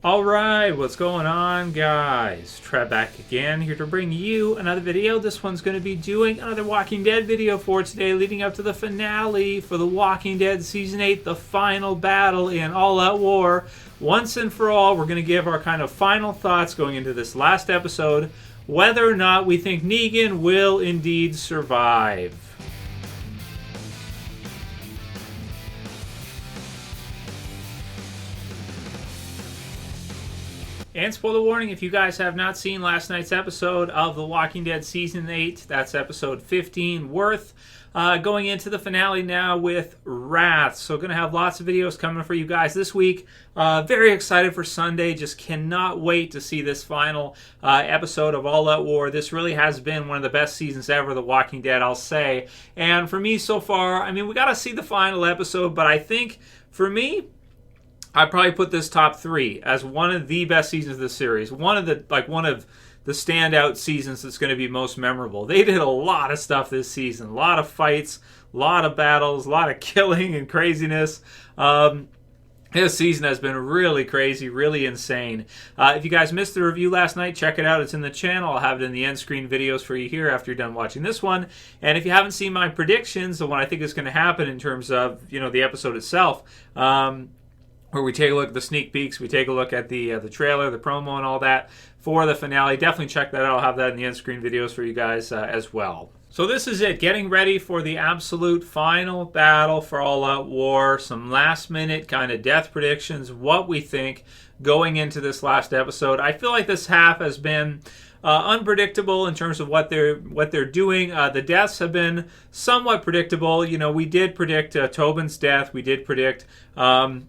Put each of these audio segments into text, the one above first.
Alright, what's going on, guys? Trev back again, here to bring you another video. This one's going to be doing another Walking Dead video for today, leading up to the finale for The Walking Dead Season 8, the final battle in all-out war. Once and for all, we're going to give our kind of final thoughts going into this last episode, whether or not we think Negan will indeed survive. And spoiler warning, if you guys have not seen last night's episode of The Walking Dead Season 8, that's episode 15, Worth, going into the finale now with Wrath. So going to have lots of videos coming for you guys this week. Very excited for Sunday. Just cannot wait to see this final episode of All Out War. This really has been one of the best seasons ever, The Walking Dead, I'll say. And for me so far, I mean, we got to see the final episode, but I think, for me, I'd probably put this top three as one of the best seasons of the series. One of the standout seasons that's going to be most memorable. They did a lot of stuff this season. A lot of fights, a lot of battles, a lot of killing and craziness. This season has been really crazy, really insane. If you guys missed the review last night, check it out. It's in the channel. I'll have it in the end screen videos for you here after you're done watching this one. And if you haven't seen my predictions of what I think is going to happen in terms of, the episode itself, where we take a look at the sneak peeks, we take a look at the trailer, the promo, and all that for the finale. Definitely check that out. I'll have that in the end screen videos for you guys as well. So this is it, getting ready for the absolute final battle for All Out War. Some last minute kind of death predictions, what we think going into this last episode. I feel like this half has been unpredictable in terms of what they're doing. The deaths have been somewhat predictable. We did predict Tobin's death. We did predict Simon's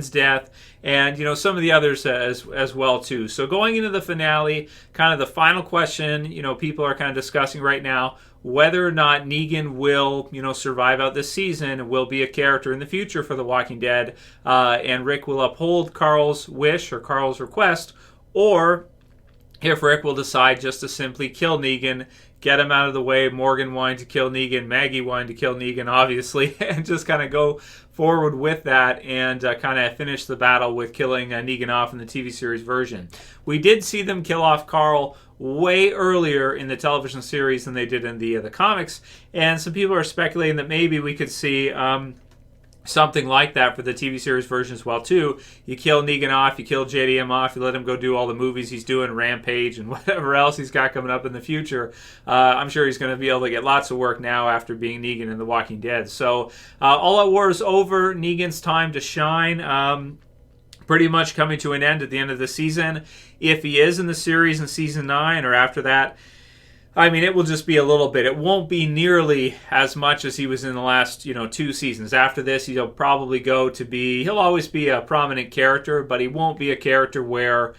death, and, some of the others as well, too. So going into the finale, kind of the final question, people are kind of discussing right now whether or not Negan will, survive out this season and will be a character in the future for The Walking Dead, and Rick will uphold Carl's wish or Carl's request, or if Rick will decide just to simply kill Negan, get him out of the way. Morgan wanting to kill Negan, Maggie wanting to kill Negan, obviously, and just kind of go forward with that and kind of finish the battle with killing Negan off in the TV series version. We did see them kill off Carl way earlier in the television series than they did in the comics, and some people are speculating that maybe we could see something like that for the TV series version as well, too. You kill Negan off, you kill JDM off, you let him go do all the movies he's doing, Rampage, and whatever else he's got coming up in the future. I'm sure he's going to be able to get lots of work now after being Negan in The Walking Dead. So, All Out War is over. Negan's time to shine. Pretty much coming to an end at the end of the season. If he is in the series in Season 9 or after that, I mean, it will just be a little bit. It won't be nearly as much as he was in the last, 2 seasons. After this, he'll probably he'll always be a prominent character, but he won't be a character where,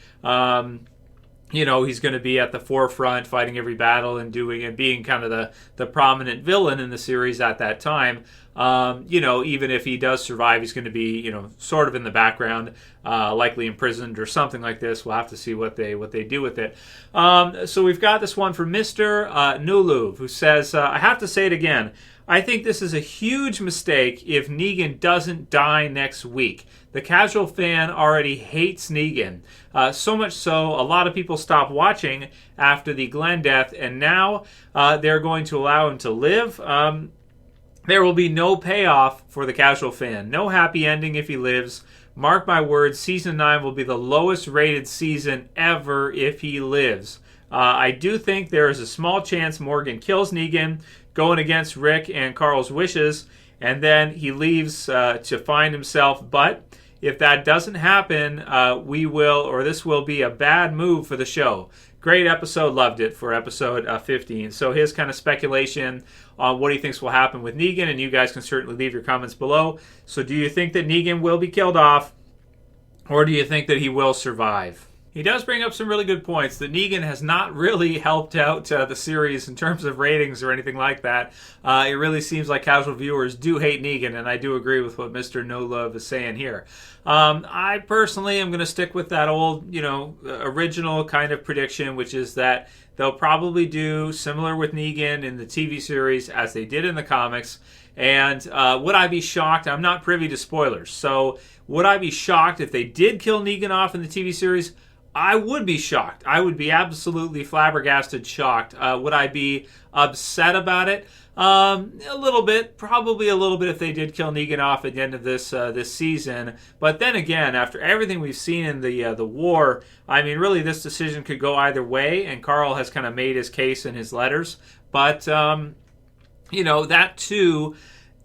he's going to be at the forefront fighting every battle and being kind of the prominent villain in the series at that time. Even if he does survive, he's going to be, sort of in the background, likely imprisoned or something like this. We'll have to see what they do with it. So we've got this one from MrNoluv, who says, I have to say it again. I think this is a huge mistake if Negan doesn't die next week. The casual fan already hates Negan. So much so, a lot of people stopped watching after the Glen death, and now they're going to allow him to live. There will be no payoff for the casual fan. No happy ending if he lives. Mark my words, Season 9 will be the lowest rated season ever if he lives. I do think there is a small chance Morgan kills Negan, going against Rick and Carl's wishes, and then he leaves to find himself. But if that doesn't happen, this will be a bad move for the show. Great episode, loved it for episode 15. So his kind of speculation on what he thinks will happen with Negan, and you guys can certainly leave your comments below. So do you think that Negan will be killed off, or do you think that he will survive? He does bring up some really good points, that Negan has not really helped out the series in terms of ratings or anything like that. It really seems like casual viewers do hate Negan, and I do agree with what MrNoluv is saying here. I personally am going to stick with that old, original kind of prediction, which is that they'll probably do similar with Negan in the TV series as they did in the comics. And would I be shocked? I'm not privy to spoilers. So Would I be shocked if they did kill Negan off in the TV series? I would be shocked. I would be absolutely flabbergasted shocked. Would I be upset about it? A little bit, probably a little bit if they did kill Negan off at the end of this season. But then again, after everything we've seen in the war, I mean, really, this decision could go either way. And Carl has kind of made his case in his letters. But that too.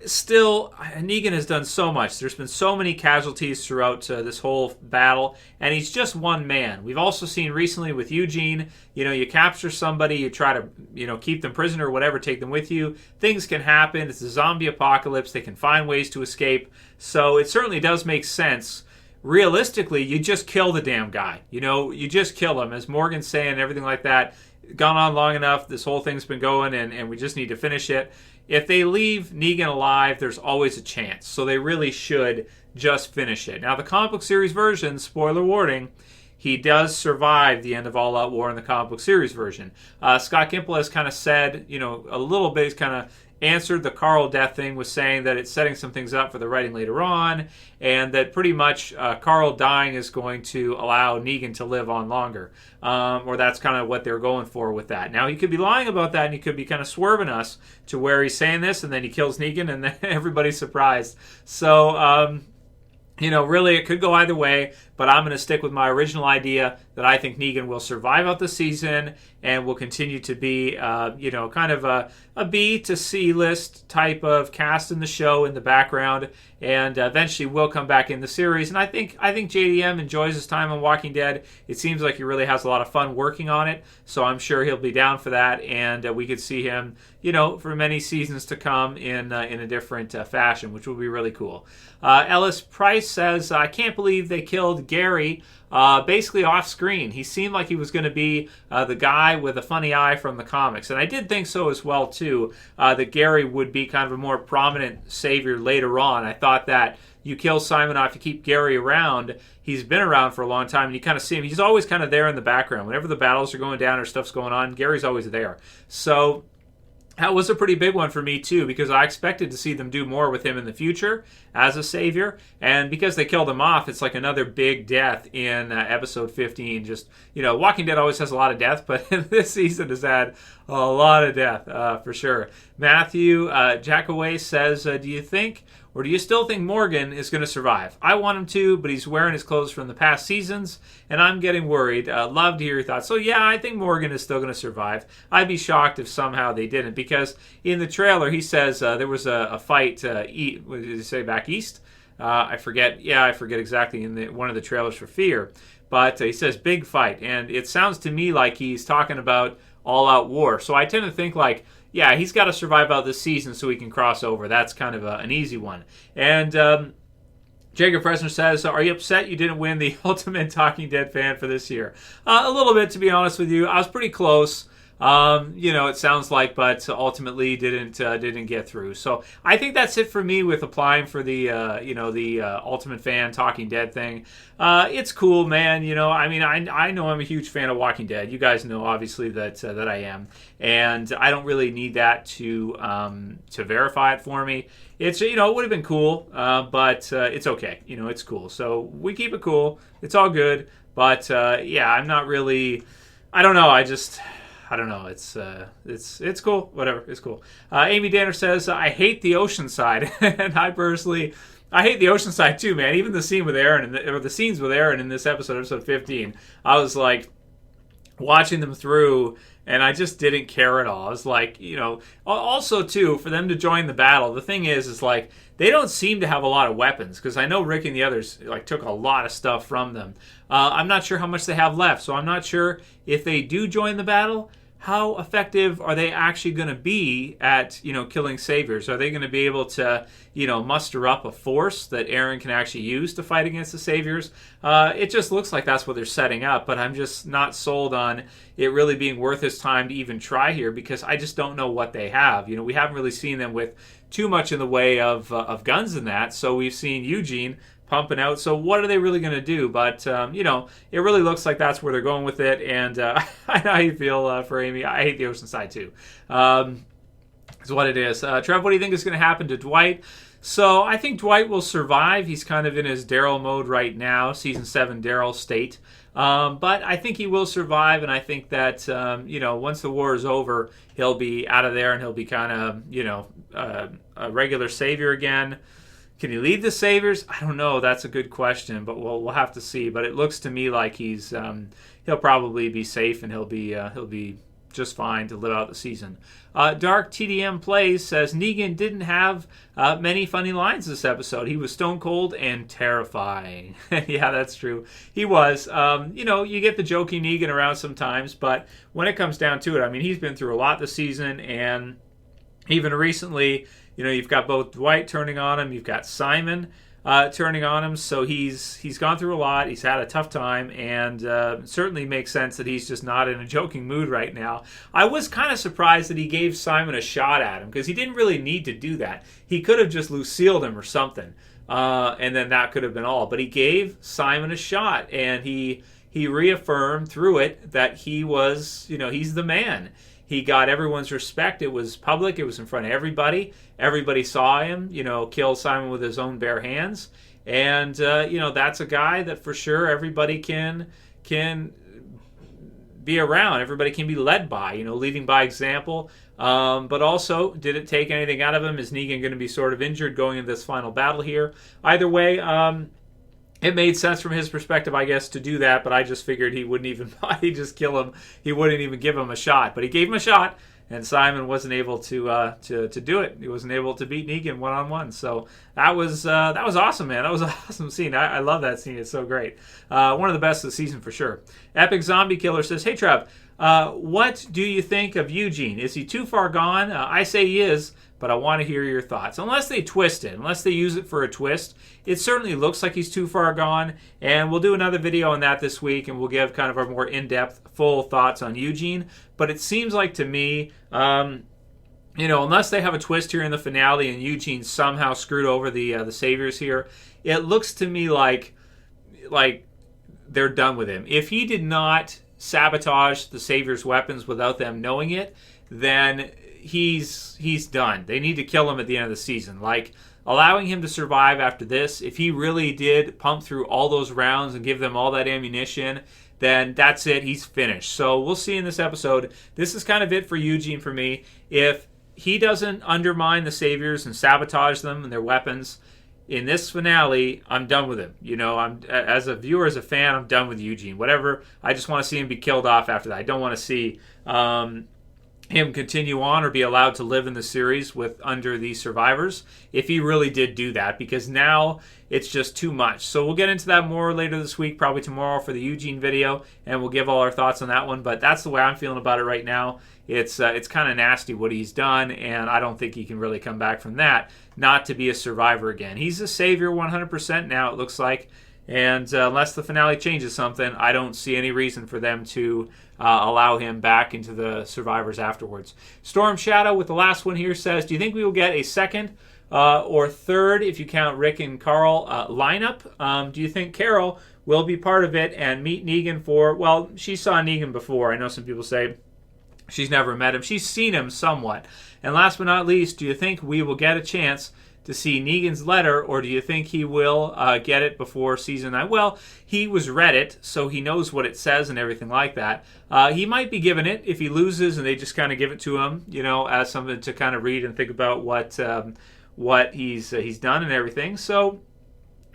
Still, Negan has done so much. There's been so many casualties throughout this whole battle, and he's just one man. We've also seen recently with Eugene, you capture somebody, you try to, keep them prisoner or whatever, take them with you. Things can happen. It's a zombie apocalypse. They can find ways to escape. So it certainly does make sense. Realistically, you just kill the damn guy. You just kill him. As Morgan's saying, everything like that, gone on long enough. This whole thing's been going, and we just need to finish it. If they leave Negan alive, there's always a chance. So they really should just finish it. Now, the comic book series version, spoiler warning, he does survive the end of All Out War in the comic book series version. Scott Gimple has kind of said, a little bit, he's kind of answered the Carl death thing with saying that it's setting some things up for the writing later on, and that pretty much Carl dying is going to allow Negan to live on longer. Or that's kind of what they're going for with that. Now, he could be lying about that, and he could be kind of swerving us to where he's saying this, and then he kills Negan, and then everybody's surprised. So, really, it could go either way, but I'm going to stick with my original idea that I think Negan will survive out the season and will continue to be, kind of a B to C list type of cast in the show in the background, and eventually will come back in the series. And I think JDM enjoys his time on Walking Dead. It seems like he really has a lot of fun working on it, so I'm sure he'll be down for that, and we could see him, for many seasons to come in a different fashion, which will be really cool. Ellis Price says, I can't believe they killed Gary basically off screen. He seemed like he was going to be the guy with a funny eye from the comics. And I did think so as well, too, that Gary would be kind of a more prominent savior later on. I thought that you kill Simonoff, you keep Gary around. He's been around for a long time, and you kind of see him. He's always kind of there in the background. Whenever the battles are going down or stuff's going on, Gary's always there. So that was a pretty big one for me, too, because I expected to see them do more with him in the future as a savior. And because they killed him off, it's like another big death in episode 15. Just, Walking Dead always has a lot of death, but this season has had a lot of death, for sure. Matthew Jackaway says, do you think, or do you still think Morgan is going to survive? I want him to, but he's wearing his clothes from the past seasons, and I'm getting worried. Love to hear your thoughts. So, yeah, I think Morgan is still going to survive. I'd be shocked if somehow they didn't, because in the trailer, he says there was a fight, what did he say, back east? I forget exactly in one of the trailers for Fear. But he says big fight, and it sounds to me like he's talking about all-out war. So I tend to think like, yeah, he's got to survive out this season so he can cross over. That's kind of an easy one. And Jacob Fresner says, are you upset you didn't win the Ultimate Talking Dead fan for this year? A little bit, to be honest with you. I was pretty close. It sounds like, but ultimately didn't get through. So I think that's it for me with applying for the Ultimate Fan Talking Dead thing. It's cool, man. I know I'm a huge fan of Walking Dead. You guys know, obviously, that I am, and I don't really need that to verify it for me. It's it would have been cool, but it's okay. It's cool. So we keep it cool. It's all good. But I'm not really. I don't know. I don't know. It's cool. Whatever. It's cool. Amy Danner says, I hate the Oceanside. And I hate the Oceanside too, man. Even the scene with Aaron, or the scenes with Aaron in this episode 15, I was like watching them through, and I just didn't care at all. I was like, also too, for them to join the battle, the thing is like, they don't seem to have a lot of weapons, because I know Rick and the others took a lot of stuff from them. I'm not sure how much they have left, so I'm not sure if they do join the battle, how effective are they actually going to be at, killing saviors? Are they going to be able to, muster up a force that Aaron can actually use to fight against the saviors? It just looks like that's what they're setting up, but I'm just not sold on it really being worth his time to even try here, because I just don't know what they have. We haven't really seen them with too much in the way of guns and that, so we've seen Eugene pumping out. So what are they really going to do? But, it really looks like that's where they're going with it. And I know how you feel for Amy. I hate the Oceanside too. Is what it is. Trev, what do you think is going to happen to Dwight? So I think Dwight will survive. He's kind of in his Daryl mode right now, season 7 Daryl state. But I think he will survive, and I think that, once the war is over, he'll be out of there and he'll be kind of, a regular savior again. Can he lead the Saviors? I don't know. That's a good question, but we'll have to see. But it looks to me like he'll probably be safe and he'll be just fine to live out the season. Dark TDM Plays says Negan didn't have many funny lines this episode. He was stone cold and terrifying. Yeah, that's true. He was. You get the jokey Negan around sometimes, but when it comes down to it, I mean, he's been through a lot this season, and even recently, you've got both Dwight turning on him, you've got Simon turning on him, so he's gone through a lot, he's had a tough time, and certainly makes sense that he's just not in a joking mood right now. I was kind of surprised that he gave Simon a shot at him, because he didn't really need to do that. He could have just Lucille'd him or something, and then that could have been all. But he gave Simon a shot, and he reaffirmed through it that he was, he's the man. He got everyone's respect. It was public. It was in front of everybody. Everybody saw him, kill Simon with his own bare hands. And, that's a guy that for sure everybody can be around. Everybody can be led by, leading by example. But also, did it take anything out of him? Is Negan going to be sort of injured going into this final battle here? Either way, it made sense from his perspective, I guess, to do that, but I just figured he wouldn't even he'd just kill him. He wouldn't even give him a shot. But he gave him a shot, and Simon wasn't able to do it. He wasn't able to beat Negan one-on-one. So that was awesome, man. That was an awesome scene. I love that scene. It's so great. One of the best of the season for sure. Epic Zombie Killer says, "Hey, Trev, what do you think of Eugene? Is he too far gone? I say he is, but I want to hear your thoughts." Unless they twist it, unless they use it for a twist, it certainly looks like he's too far gone. And we'll do another video on that this week, and we'll give kind of our more in-depth, full thoughts on Eugene. But it seems like to me, unless they have a twist here in the finale and Eugene somehow screwed over the Saviors here, it looks to me like they're done with him. If he did not sabotage the Saviors' weapons without them knowing it, then he's done. They need to kill him at the end of the season. Allowing him to survive after this, if he really did pump through all those rounds and give them all that ammunition, then that's it. He's finished. So we'll see in this episode. This is kind of it for Eugene for me. If he doesn't undermine the Saviors and sabotage them and their weapons in this finale, I'm done with him. I'm as a viewer, as a fan, I'm done with Eugene. Whatever. I just want to see him be killed off after that. I don't want to see him continue on or be allowed to live in the series under the survivors if he really did do that, because now it's just too much. So we'll get into that more later this week, probably tomorrow for the Eugene video, and we'll give all our thoughts on that one. But that's the way I'm feeling about it right now. It's kind of nasty what he's done, and I don't think he can really come back from that not to be a survivor again. He's a savior 100% now, it looks like. And unless the finale changes something, I don't see any reason for them to allow him back into the survivors afterwards. Storm Shadow with the last one here says, "Do you think we will get a second or third, if you count Rick and Carl, lineup? Do you think Carol will be part of it and meet Negan for..." Well, she saw Negan before. I know some people say she's never met him. She's seen him somewhat. And last but not least, do you think we will get a chance to see Negan's letter, or do you think he will get it before season 9? Well, he was read it, so he knows what it says and everything like that. He might be given it if he loses and they just kind of give it to him, as something to kind of read and think about what he's done and everything. So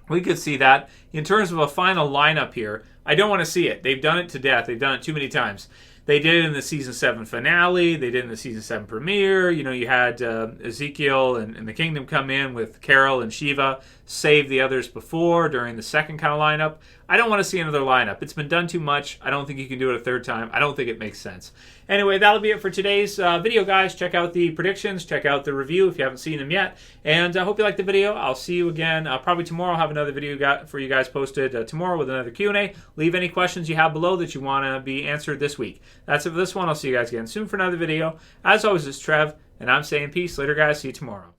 we could see that. In terms of a final lineup here, I don't want to see it. They've done it to death. They've done it too many times. They did it in the season 7 finale. They did it in the season 7 premiere. You had Ezekiel and the Kingdom come in with Carol and Shiva, save the others before during the second kind of lineup. I don't want to see another lineup. It's been done too much. I don't think you can do it a third time. I don't think it makes sense. Anyway, that'll be it for today's video, guys. Check out the predictions. Check out the review if you haven't seen them yet. And I hope you liked the video. I'll see you again. Probably tomorrow. I'll have another video for you guys posted tomorrow with another Q&A. Leave any questions you have below that you want to be answered this week. That's it for this one. I'll see you guys again soon for another video. As always, it's Trev, and I'm saying peace. Later, guys. See you tomorrow.